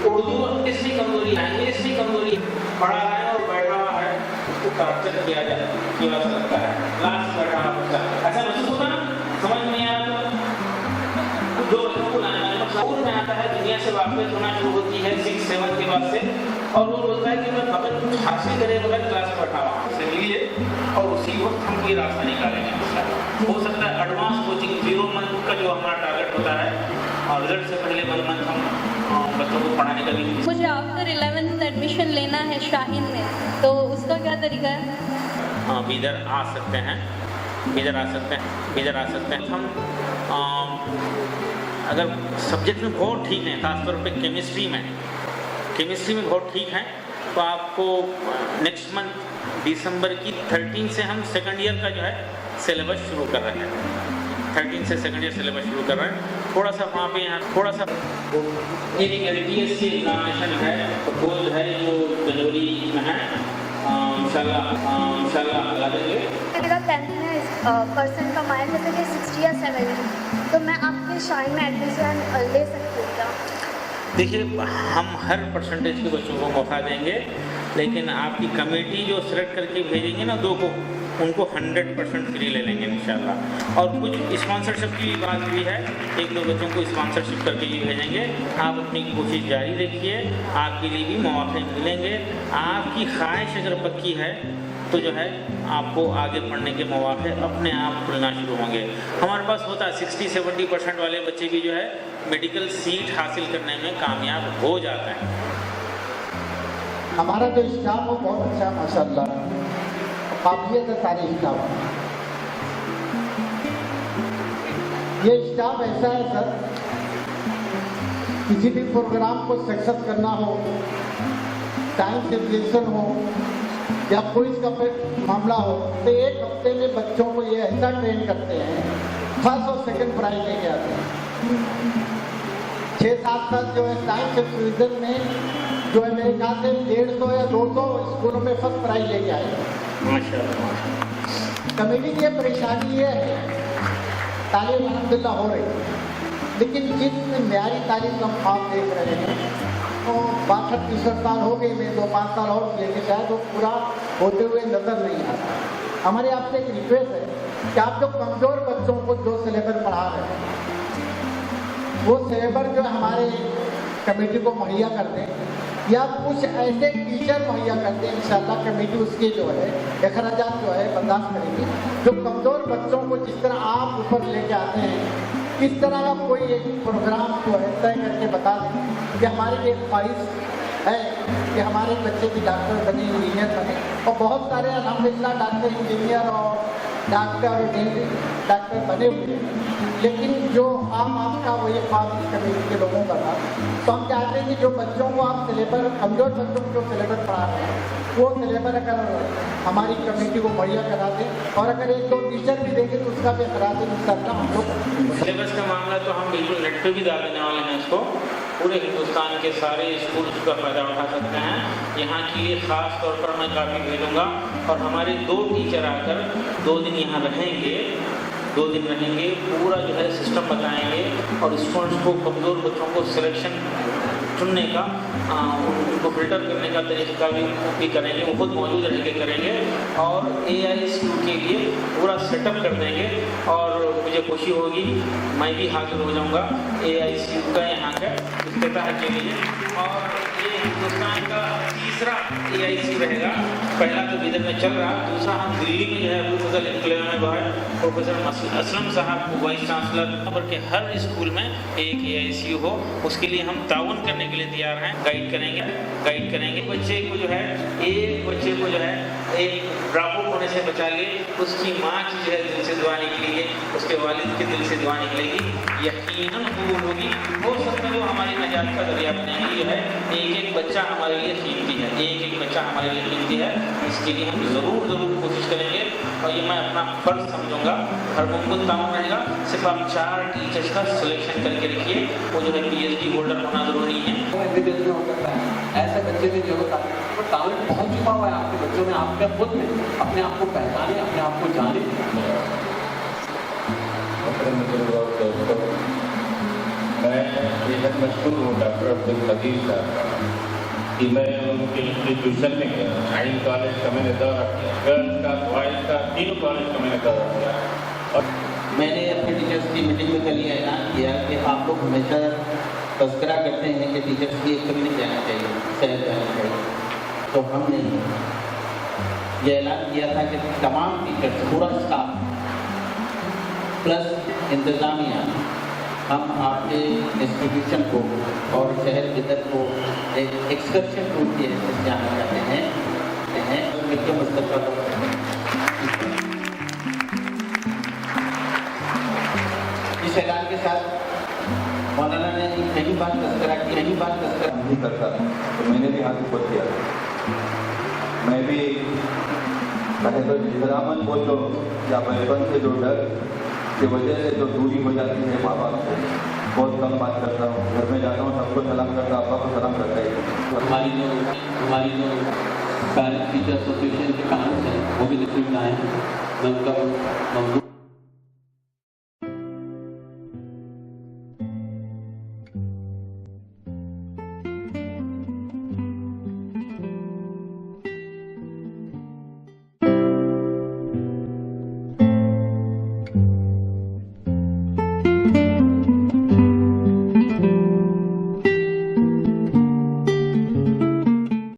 उर्दू इसकी कमजोरी, लैंग्वेज की कमजोरी, पढ़ा है और बैठा हुआ है, उसको कैप्चर किया जा सकता है। क्लास बैठा हुआ बच्चा ऐसा महसूस होता ना, समझ नहीं आ रहा तो जो बच्चों को शऊर में आता है, दुनिया से वाकिफ होना शुरू होती है 6-7 के बाद से, और वो बोलता है कि मैं बगैर कुछ हासिल करे बगैर क्लास में बैठा हुआ से मिलिए और उसी वक्त हम कोई रास्ता निकालेंगे। हो सकता है एडवांस कोचिंग 0 मंथ का जो हमारा टारगेट होता है, और रिजल्ट से पहले 1 मंथ हम बच्चों को पढ़ाने का भी। मुझे आफ्टर 11th एडमिशन लेना है शाहीन में, तो उसका क्या तरीका है? हाँ, बीदर आ सकते हैं, बीदर आ सकते हैं। हम अगर सब्जेक्ट में बहुत ठीक हैं, खासतौर पे केमिस्ट्री में बहुत ठीक हैं, तो आपको नेक्स्ट मंथ दिसंबर की 13 से हम सेकंड ईयर का जो है सिलेबस शुरू कर रहे हैं। 13 से सेकंड ईयर सिलेबस शुरू कर रहे हैं। थोड़ा सा वहाँ पे यहाँ थोड़ा सा एक LTS की एग्जामिनेशन है, प्रपोज है जो जनवरी में है, इंशाल्लाह ला देंगे। मेरा 10th में परसेंट कमाया जैसे कि 60 या 70, तो मैं आपके शाहीन में एडमिशन ले सकती हूँ क्या? देखिए, हम हर परसेंटेज के बच्चों को मौका देंगे, लेकिन आपकी कमेटी जो सेलेक्ट करके भेजेंगे ना 2 को, उनको 100% फ्री ले लेंगे इंशाल्लाह। और कुछ स्पॉन्सरशिप की बात भी है, 1-2 बच्चों को स्पॉन्सरशिप करके भी भेजेंगे। आप अपनी कोशिश जारी रखिए, आपके लिए भी मौके मिलेंगे। आपकी ख्वाहिश अगर पक्की है तो जो है आपको आगे पढ़ने के मौके अपने आप खुलना शुरू होंगे। हमारे पास होता है 60-70% वाले बच्चे भी जो है मेडिकल सीट हासिल करने में कामयाब हो जाते हैं। हमारा जो स्टाफ हो बहुत अच्छा है माशाल्लाह, काबिलियत है सारे स्टाफ। ये स्टाफ ऐसा है सर, किसी भी प्रोग्राम को सक्सेस करना हो, टाइम सेलिब्रेशन हो या कोई का मामला हो, तो 1 हफ्ते में बच्चों को ये ऐसा ट्रेन करते हैं, फर्स्ट और सेकंड प्राइज लेके आते हैं। 6-7 साल जो है साइंस एक्सपीडिशन में जो है मेरे ख्याल से 150 या 200 स्कूलों में फर्स्ट प्राइज लेके आए। कमेटी की परेशानी ये है, तालीम अल्हम्दुलिल्लाह हो रही, लेकिन जिस म्यारी तालीम हम आप देख रहे हैं, तो 62-63 साल हो गए, मैं 2-5 साल और किए कि शायद वो पूरा होते हुए नजर नहीं आता। हमारे आपसे एक रिक्वेस्ट है कि आप जो कमजोर बच्चों को जो सिलेबस पढ़ा रहे हैं, वो सिलेबस जो हमारे कमेटी को मुहैया कर दें, या कुछ ऐसे टीचर मुहैया कर दें, इंशाल्लाह कमेटी उसके जो है अखराजात जो है बर्दाश्त करेगी। जो कमज़ोर बच्चों को जिस तरह आप ऊपर लेके आते हैं, इस तरह का कोई एक प्रोग्राम जो है तय करके बता दें कि हमारी एक ख्वाहिश है कि हमारे बच्चे भी डॉक्टर बने, इंजीनियर बने, और बहुत सारे अल्हम्दुलिल्लाह डॉक्टर, इंजीनियर और डॉक्टर बने हुए हैं। लेकिन जो आपका वही ख्वाब इस कमेटी के लोगों का था, तो हम चाहते हैं कि जो बच्चों को आप सिलेबस, कमजोर बच्चों को जो सिलेबस पढ़ा रहे हैं, वो सिलेबस अगर हमारी कमेटी को मुहैया करा दें, और अगर 1-2 टीचर भी देंगे तो उसका भी करा दें इंशाल्लाह। हम लोग सिलेबस का मामला तो हम बिल्कुल नेट पे भी डाल देने वाले हैं इसको, पूरे हिंदुस्तान के सारे स्कूल का फ़ायदा उठा सकते हैं। यहाँ के लिए ख़ास तौर पर मैं काफ़ी भेजूँगा, और हमारे 2 टीचर आकर 2 दिन यहाँ रहेंगे, 2 दिन रहेंगे, पूरा जो है सिस्टम बताएंगे, और स्टूडेंट्स को, कमज़ोर बच्चों को सिलेक्शन चुनने का, उनको फिल्टर करने का तरीका भी करेंगे, वो खुद मौजूद रह के करेंगे, और AICU के लिए पूरा सेटअप कर देंगे। और मुझे खुशी होगी, मैं भी हाजिर हो जाऊंगा AICU का यहाँ का इफ्तिताह के लिए, और ये हिंदुस्तान का तीसरा AICU रहेगा। पहला तो बिदर में चल रहा, दूसरा हम दिल्ली में जो है अबू फजल इनकलाब में जो है प्रोफेसर असलम साहब को वाइस चांसलर के हर स्कूल में एक AICU हो, उसके लिए हम ताउन करने के लिए तैयार हैं। गाइड करेंगे बच्चे को जो है, एक बच्चे को जो है एक ड्रॉप होने से बचा ले, उसकी माँ की जो है दिल से दुआ निकलेगी, उसके वालिद के दिल से दुआ निकलेगी, यकीनन कबूल होगी। हो सकता है वो हमारी नजात का जरिया बनेगी। जो है एक बच्चा हमारे लिए कीमती है, एक बच्चा हमारे लिए कीमती है, इसके लिए हम ज़रूर कोशिश करेंगे, और ये मैं अपना फ़र्ज समझूंगा। हर मुमकिन ताउन रहेगा, सिर्फ आप 4 टीचर्स का सिलेक्शन करके रखिए, वो जो है PhD होल्डर होना ज़रूरी है। ऐसे बच्चे में जो टैलेंट बहुत छुपा हुआ है आपके बच्चों में, आपके खुद में, अपने आप को पहचाने, अपने आप को जाने। मैं बेहद मशहूर हूँ डॉक्टर अब्दुल कदीर साहब का कि मैं उनके इंस्टीट्यूशन में गया, साइंस कॉलेज का मैंने दौरा किया, गर्ल्स का बॉयज़ का तीनों कॉलेज का मैंने दौरा किया। और मैंने अपने टीचर्स की मीटिंग में कल ये ऐलान किया कि आप लोग हमेशा तस्करा करते हैं कि टीचर्स की एक कभी नहीं जाना चाहिए, शहर जाना चाहिए, तो हमने ये ऐलान किया था कि तमाम टीचर्स, पूरा स्टाफ प्लस इंतज़ामिया, हम आपके इंस्टीट्यूशन को और शहर के अंदर को एक एक्सकर्शन टूर के जाना चाहते हैं मिलकर मुस्तफ़ा को इस ऐलान के साथ मौलाना ने कई बार तस्करा नहीं करता, तो मैंने भी हाथ ऊपर किया। मैं भी मैंने तो इंतजामन बोलो या बचपन से जो डर की वजह से जो दूरी हो जाती है माँ बाप से, बहुत कम बात करता हूँ। घर में जाता हूँ, सबको सलाम करता, अब्बा को सलाम करता ही। हमारी जो पेरेंट्स टीचर एसोसिएशन के कानून हैं वो भी लिखित आए हैं, मैं उनका